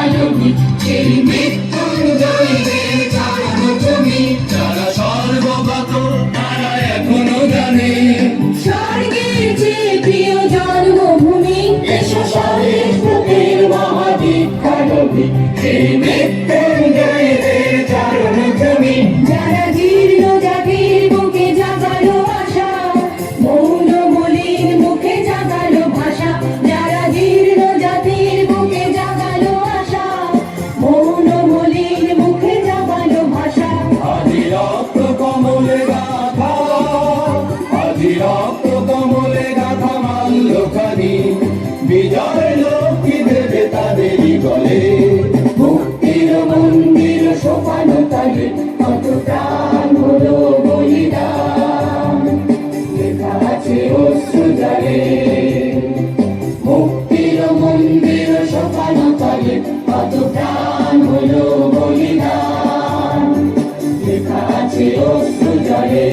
আলোকি সেই মৃত্যুঞ্জয়ীদের জন্মভূমি। যারা সর্বগত তারা এখনো জানে স্বর্গের চেয়ে প্রিয় জন্মভূমি। এসো স্বাধীনতার মহাদীক্ষানবী সেই মৃত্যুঞ্জয়ীদের জন্মভূমি। যারা জীর্ণ জাতির বুকে জাগালো আশা, মৌন মলিন মুখে জাগালো ভাষা। যারা জীর্ণ জাতির বুকে জাগালো আশা, মৌন মলিন মুখে জাগালো ভাষা। আজি রক্ত কমলে গাথা, আজি রক্ত কমলে গাথা মাল্যখানি। বিজয় লক্ষ্মী দেবে তাদেরই গলে, মুক্তির মন্দির সোপানো তালে কত প্রাণ হলো বলিদান। লেখা আছে অশ্রু জলে, মুক্তির মন্দির সোপানো তালে কত প্রাণ হলো বলিদান। লেখা আছে অশ্রু জলে।